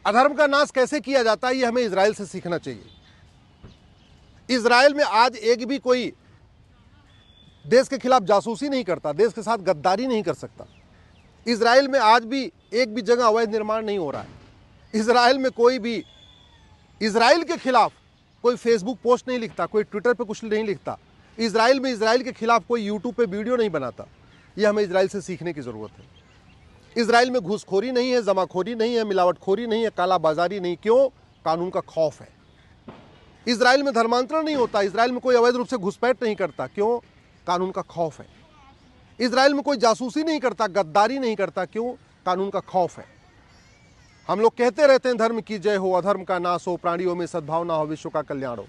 अधर्म का नाश कैसे किया जाता है ये हमें इजराइल से सीखना चाहिए। इजराइल में आज एक भी कोई देश के खिलाफ जासूसी नहीं करता, देश के साथ गद्दारी नहीं कर सकता। इजराइल में आज भी एक भी जगह अवैध निर्माण नहीं हो रहा है। इजराइल में कोई भी इजराइल के खिलाफ कोई फेसबुक पोस्ट नहीं लिखता, कोई ट्विटर पे कुछ नहीं लिखता। इजराइल में इजराइल के खिलाफ कोई यूट्यूब पे वीडियो नहीं बनाता। ये हमें इजराइल से सीखने की ज़रूरत है। इजराइल में घूसखोरी नहीं है, जमाखोरी नहीं है, मिलावटखोरी नहीं है, कालाबाजारी नहीं। क्यों? कानून का खौफ है। इजराइल में धर्मांतरण नहीं होता, इजराइल में कोई अवैध रूप से घुसपैठ नहीं करता। क्यों? कानून का खौफ है। इजराइल में कोई जासूसी नहीं करता, गद्दारी नहीं करता। क्यों? कानून का खौफ है। हम लोग कहते रहते हैं धर्म की जय हो, अधर्म का नाश हो, प्राणियों में सद्भावना हो, विश्व का कल्याण हो।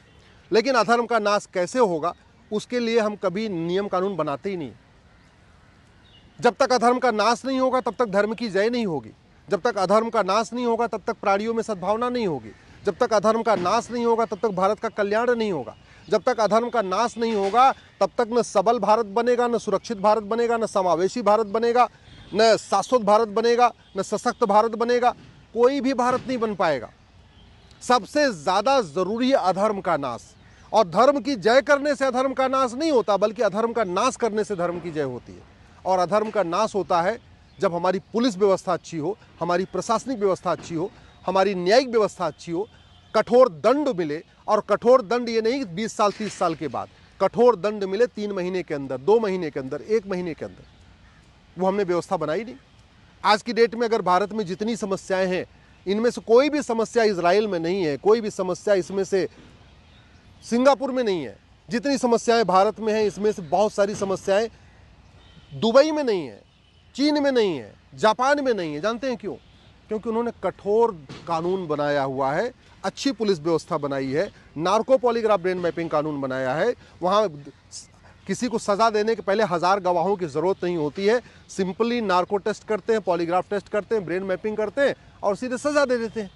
लेकिन अधर्म का नाश कैसे होगा उसके लिए हम कभी नियम कानून बनाते ही नहीं। जब तक अधर्म का नाश नहीं होगा तब तक धर्म की जय नहीं होगी। जब तक अधर्म का नाश नहीं होगा तब तक प्राणियों में सद्भावना नहीं होगी। जब तक अधर्म का नाश नहीं होगा तब तक भारत का कल्याण नहीं होगा। जब तक अधर्म का नाश नहीं होगा तब तक न सबल भारत बनेगा, न सुरक्षित भारत बनेगा, न समावेशी भारत बनेगा, न शाश्वत भारत बनेगा, न सशक्त भारत बनेगा। कोई भी भारत नहीं बन पाएगा। सबसे ज़्यादा ज़रूरी है अधर्म का नाश। और धर्म की जय करने से अधर्म का नाश नहीं होता, बल्कि अधर्म का नाश करने से धर्म की जय होती है। और अधर्म का नाश होता है जब हमारी पुलिस व्यवस्था अच्छी हो, हमारी प्रशासनिक व्यवस्था अच्छी हो, हमारी न्यायिक व्यवस्था अच्छी हो, कठोर दंड मिले। और कठोर दंड ये नहीं 20 साल 30 साल के बाद, कठोर दंड मिले 3 महीने के अंदर, 2 महीने के अंदर, 1 महीने के अंदर। वो हमने व्यवस्था बनाई नहीं। आज की डेट में अगर भारत में जितनी समस्याएं हैं, इनमें से कोई भी समस्या इजराइल में नहीं है, कोई भी समस्या इसमें से सिंगापुर में नहीं है। जितनी समस्याएं भारत में हैं, इसमें से बहुत सारी समस्याएं दुबई में नहीं है, चीन में नहीं है, जापान में नहीं है। जानते हैं क्यों? क्योंकि उन्होंने कठोर कानून बनाया हुआ है, अच्छी पुलिस व्यवस्था बनाई है, नार्को पॉलीग्राफ ब्रेन मैपिंग कानून बनाया है। वहाँ किसी को सज़ा देने के पहले 1000 गवाहों की ज़रूरत नहीं होती है। सिंपली नार्को टेस्ट करते हैं, पॉलीग्राफ टेस्ट करते हैं, ब्रेन मैपिंग करते हैं और सीधे सज़ा दे देते हैं।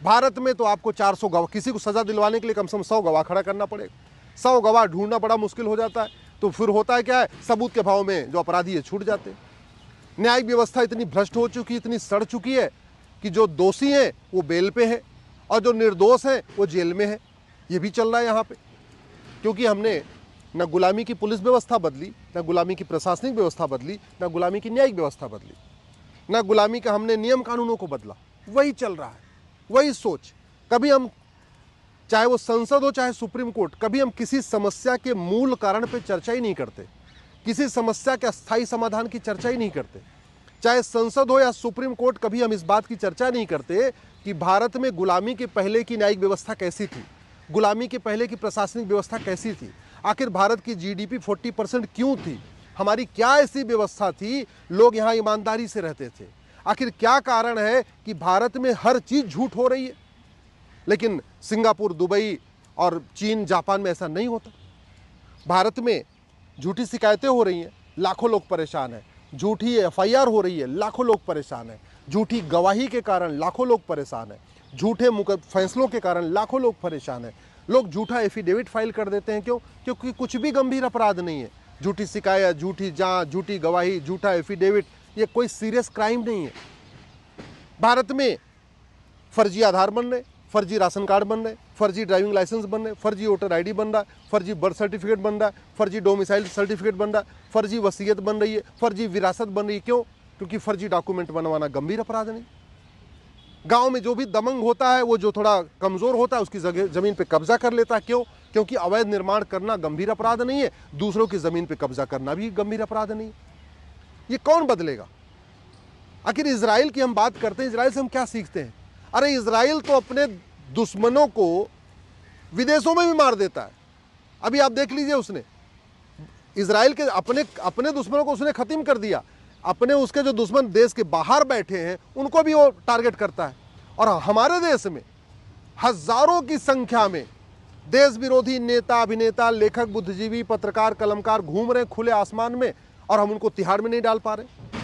भारत में तो आपको 400 गवाह, किसी को सज़ा दिलवाने के लिए कम से कम 100 गवाह खड़ा करना पड़ेगा। 100 गवाह ढूंढना बड़ा मुश्किल हो जाता है। तो फिर होता है क्या है, सबूत के भाव में जो अपराधी है छूट जाते हैं। न्यायिक व्यवस्था इतनी भ्रष्ट हो चुकी, इतनी सड़ चुकी है कि जो दोषी हैं वो बेल पे है और जो निर्दोष हैं वो जेल में है। ये भी चल रहा है यहाँ पे। क्योंकि हमने न गुलामी की पुलिस व्यवस्था बदली, न गुलामी की प्रशासनिक व्यवस्था बदली, न गुलामी की न्यायिक व्यवस्था बदली, न गुलामी का हमने नियम कानूनों को बदला। वही चल रहा है, वही सोच। कभी हम, चाहे वो संसद हो चाहे सुप्रीम कोर्ट, कभी हम किसी समस्या के मूल कारण पे चर्चा ही नहीं करते, किसी समस्या के अस्थायी समाधान की चर्चा ही नहीं करते। चाहे संसद हो या सुप्रीम कोर्ट, कभी हम इस बात की चर्चा नहीं करते कि भारत में गुलामी के पहले की न्यायिक व्यवस्था कैसी थी, गुलामी के पहले की प्रशासनिक व्यवस्था कैसी थी, आखिर भारत की जीडीपी 40% क्यों थी, हमारी क्या ऐसी व्यवस्था थी, लोग यहाँ ईमानदारी से रहते थे। आखिर क्या कारण है कि भारत में हर चीज़ झूठ हो रही है। लेकिन सिंगापुर, दुबई और चीन, जापान में ऐसा नहीं होता। भारत में झूठी शिकायतें हो रही हैं, लाखों लोग परेशान हैं। झूठी एफआईआर हो रही है, लाखों लोग परेशान हैं। झूठी गवाही के कारण लाखों लोग परेशान हैं। झूठे फैसलों के कारण लाखों लोग परेशान हैं। लोग झूठा एफिडेविट फाइल कर देते हैं। क्यों? क्योंकि कुछ भी गंभीर अपराध नहीं है। झूठी शिकायत, झूठी जांच, झूठी गवाही, झूठा एफिडेविट, ये कोई सीरियस क्राइम नहीं है। भारत में फर्जी आधार बन रहे, फर्जी राशन कार्ड बन रहे, फर्जी ड्राइविंग लाइसेंस बन रहे, फर्जी वोटर आईडी बन रहा है, फर्जी बर्थ सर्टिफिकेट बन रहा है, फर्जी डोमिसाइल सर्टिफिकेट बन रहा है, फर्जी वसीयत बन रही है, फर्जी विरासत बन रही है। क्यों? क्योंकि फर्जी डॉक्यूमेंट बनवाना गंभीर अपराध नहीं। गांव में जो भी दबंग होता है, वो जो थोड़ा कमजोर होता है, उसकी जमीन पे कब्जा कर लेता है। क्यों? क्योंकि अवैध निर्माण करना गंभीर अपराध नहीं है, दूसरों की जमीन पे कब्जा करना भी गंभीर अपराध नहीं है। ये कौन बदलेगा? आखिर इजराइल की हम बात करते हैं, इजराइल से हम क्या सीखते हैं? अरे इजराइल तो अपने दुश्मनों को विदेशों में भी मार देता है। अभी आप देख लीजिए, उसने इजराइल के अपने दुश्मनों को उसने खत्म कर दिया। अपने उसके जो दुश्मन देश के बाहर बैठे हैं उनको भी वो टारगेट करता है। और हमारे देश में हजारों की संख्या में देश विरोधी नेता, अभिनेता, लेखक, बुद्धिजीवी, पत्रकार, कलमकार घूम रहे खुले आसमान में, और हम उनको तिहाड़ में नहीं डाल पा रहे।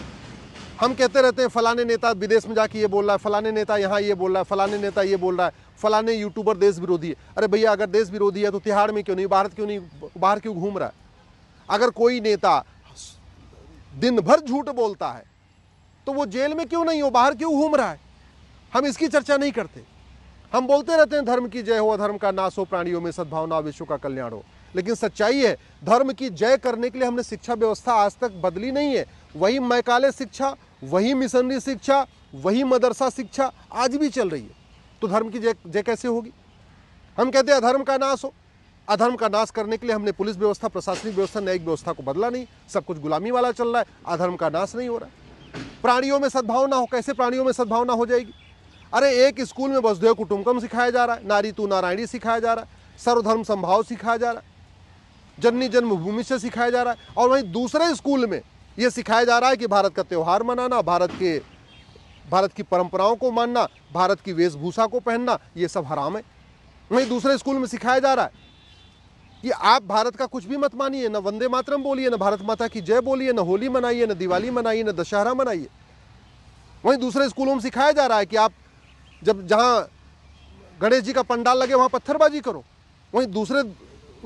हम कहते रहते हैं फलाने नेता विदेश में जाके ये बोल रहा है, फलाने नेता यहाँ ये बोल रहा है, फलाने नेता ये बोल रहा है, फलाने यूट्यूबर देश विरोधी है। अरे भैया, अगर देश विरोधी है तो तिहाड़ में क्यों नहीं, बाहर क्यों घूम रहा है? अगर कोई नेता दिन भर झूठ बोलता है तो वो जेल में क्यों नहीं हो, बाहर क्यों घूम रहा है? हम इसकी चर्चा नहीं करते। हम बोलते रहते हैं धर्म की जय हो, अधर्म का नाश हो, प्राणियों में सद्भावना, विश्व का कल्याण हो। लेकिन सच्चाई है, धर्म की जय करने के लिए हमने शिक्षा व्यवस्था आज तक बदली नहीं है। वही मैकाले शिक्षा, वही मिशनरी शिक्षा, वही मदरसा शिक्षा आज भी चल रही है। तो धर्म की जय कैसे होगी? हम कहते हैं अधर्म का नाश हो। अधर्म का नाश करने के लिए हमने पुलिस व्यवस्था, प्रशासनिक व्यवस्था, न्यायिक व्यवस्था को बदला नहीं। सब कुछ गुलामी वाला चल रहा है, अधर्म का नाश नहीं हो रहा है। प्राणियों में सद्भावना हो, कैसे प्राणियों में सद्भावना हो जाएगी? अरे एक स्कूल में वसुधैव कुटुंबकम सिखाया जा रहा है, नारी तू नारायणी सिखाया जा रहा है, सर्वधर्म संभाव सिखाया जा रहा है, जननी जन्मभूमि से सिखाया जा रहा है। और वहीं दूसरे स्कूल में यह सिखाया जा रहा है कि भारत का त्यौहार मनाना, भारत की परंपराओं को मानना, भारत की वेशभूषा को पहनना, ये सब हराम है। वहीं दूसरे स्कूल में सिखाया जा रहा है कि आप भारत का कुछ भी मत मानिए, न वंदे मातरम बोलिए, न भारत माता की जय बोलिए, न होली मनाइए, न दिवाली मनाइए, न दशहरा मनाइए। वहीं दूसरे स्कूलों में सिखाया जा रहा है कि आप जहां गणेश जी का पंडाल लगे वहां पत्थरबाजी करो। वहीं दूसरे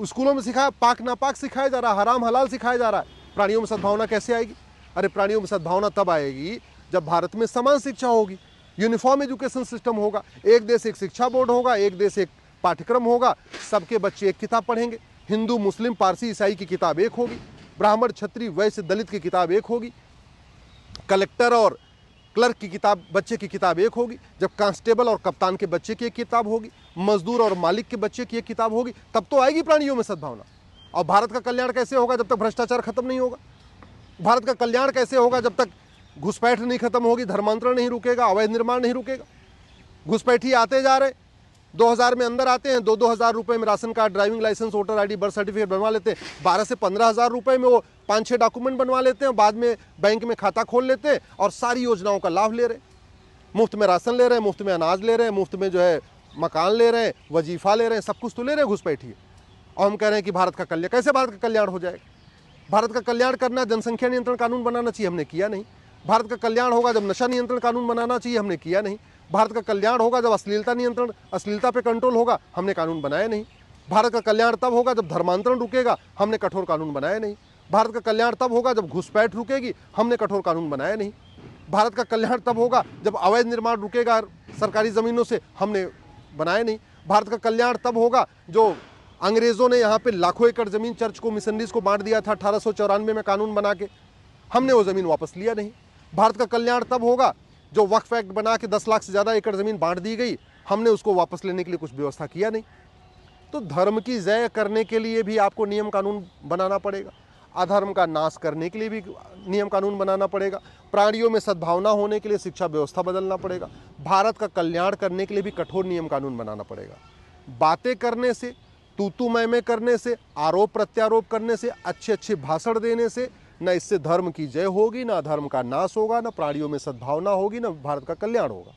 स्कूलों में सिखाया पाक नापाक सिखाया जा रहा है, हराम हलाल सिखाया जा रहा है। प्राणियों में सद्भावना कैसे आएगी? अरे प्राणियों में सद्भावना तब आएगी जब भारत में समान शिक्षा होगी, यूनिफॉर्म एजुकेशन सिस्टम होगा, एक देश एक शिक्षा बोर्ड होगा, एक देश एक पाठ्यक्रम होगा, सबके बच्चे एक किताब पढ़ेंगे। हिंदू, मुस्लिम, पारसी, ईसाई की किताब एक होगी, ब्राह्मण, क्षत्रिय, वैश्य, दलित की किताब एक होगी, कलेक्टर और क्लर्क की किताब, बच्चे की किताब एक होगी। जब कांस्टेबल और कप्तान के बच्चे की एक किताब होगी, मजदूर और मालिक के बच्चे की एक किताब होगी, तब तो आएगी प्राणियों में सद्भावना। और भारत का कल्याण कैसे होगा जब तक भ्रष्टाचार खत्म नहीं होगा? भारत का कल्याण कैसे होगा जब तक घुसपैठ नहीं खत्म होगी, धर्मांतरण नहीं रुकेगा, अवैध निर्माण नहीं रुकेगा? घुसपैठी आते जा रहे, 2000 में अंदर आते हैं, 2-2 हज़ार रुपए में ration card, driving licence, voter ID, birth certificate बनवा लेते हैं। 12 से 15 हज़ार रुपए में वो 5-6 डॉक्यूमेंट बनवा लेते हैं, बाद में बैंक में खाता खोल लेते हैं और सारी योजनाओं का लाभ ले रहे हैं। मुफ्त में राशन ले रहे हैं, मुफ्त में अनाज ले रहे हैं, मुफ्त में जो है मकान ले रहे हैं, वजीफा ले रहे हैं, सब कुछ तो ले रहे हैं घुसपैठी। और हम कह रहे हैं कि भारत का कल्याण, कैसे भारत का कल्याण हो जाएगा? भारत का कल्याण करना जनसंख्या नियंत्रण कानून बनाना चाहिए, हमने किया नहीं। भारत का कल्याण होगा जब नशा नियंत्रण कानून बनाना चाहिए, हमने किया नहीं। भारत का कल्याण होगा जब अश्लीलता पे कंट्रोल होगा, हमने कानून बनाया नहीं। भारत का कल्याण तब होगा जब धर्मांतरण रुकेगा, हमने कठोर कानून बनाया नहीं। भारत का कल्याण तब होगा जब घुसपैठ रुकेगी, हमने कठोर कानून बनाया नहीं। भारत का कल्याण तब होगा जब अवैध निर्माण रुकेगा सरकारी ज़मीनों से, हमने बनाया नहीं। भारत का कल्याण तब होगा जो अंग्रेज़ों ने यहाँ पे लाखों एकड़ ज़मीन चर्च को, मिशनरीज को बांट दिया था 1894 में कानून बना के, हमने वो ज़मीन वापस लिया नहीं। भारत का कल्याण तब होगा जो वक्फ एक्ट बना के 10 लाख से ज़्यादा एकड़ ज़मीन बांट दी गई, हमने उसको वापस लेने के लिए कुछ व्यवस्था किया नहीं। तो धर्म की जय करने के लिए भी आपको नियम कानून बनाना पड़ेगा, अधर्म का नाश करने के लिए भी नियम कानून बनाना पड़ेगा, प्राणियों में सद्भावना होने के लिए शिक्षा व्यवस्था बदलना पड़ेगा, भारत का कल्याण करने के लिए भी कठोर नियम कानून बनाना पड़ेगा। बातें करने से, तू मैं करने से, आरोप प्रत्यारोप करने से, अच्छे अच्छे भाषण देने से न इससे धर्म की जय होगी, न धर्म का नाश होगा, न प्राणियों में सद्भावना होगी, न भारत का कल्याण होगा।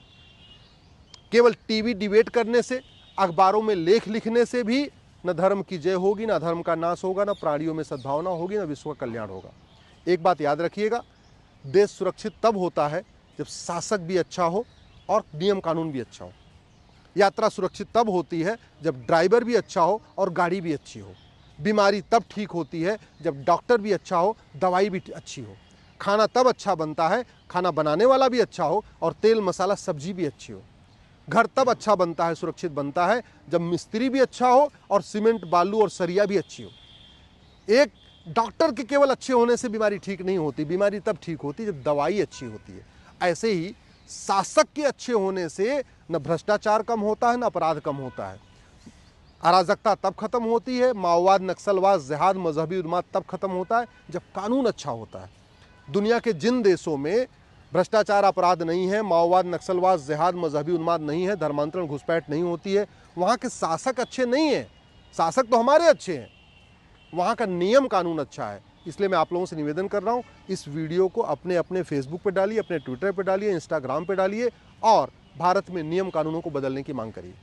केवल टीवी डिबेट करने से, अखबारों में लेख लिखने से भी न धर्म की जय होगी, न धर्म का नाश होगा, न प्राणियों में सद्भावना होगी, न विश्व का कल्याण होगा। एक बात याद रखिएगा, देश सुरक्षित तब होता है जब शासक भी अच्छा हो और नियम कानून भी अच्छा हो। यात्रा सुरक्षित तब होती है जब ड्राइवर भी अच्छा हो और गाड़ी भी अच्छी हो। बीमारी तब ठीक होती है जब डॉक्टर भी अच्छा हो, दवाई भी अच्छी हो। खाना तब अच्छा बनता है, खाना बनाने वाला भी अच्छा हो और तेल मसाला सब्जी भी अच्छी हो। घर तब अच्छा बनता है, सुरक्षित बनता है जब मिस्त्री भी अच्छा हो और सीमेंट, बालू और सरिया भी अच्छी हो। एक डॉक्टर के केवल अच्छे होने से बीमारी ठीक नहीं होती, बीमारी तब ठीक होती है जब दवाई अच्छी होती है। ऐसे ही शासक के अच्छे होने से न भ्रष्टाचार कम होता है, न अपराध कम होता है। अराजकता तब खत्म होती है, माओवाद, नक्सलवाद, जिहाद, मजहबी उन्माद तब खत्म होता है जब कानून अच्छा होता है। दुनिया के जिन देशों में भ्रष्टाचार अपराध नहीं है, माओवाद, नक्सलवाद, जिहाद, मजहबी उन्माद नहीं है, धर्मांतरण, घुसपैठ नहीं होती है, वहाँ के शासक अच्छे नहीं हैं। शासक तो हमारे अच्छे हैं, वहाँ का नियम कानून अच्छा है। इसलिए मैं आप लोगों से निवेदन कर रहा हूँ, इस वीडियो को अपने अपने फेसबुक पे डालिए, अपने ट्विटर पे डालिए, इंस्टाग्राम पे डालिए और भारत में नियम कानूनों को बदलने की मांग करिए।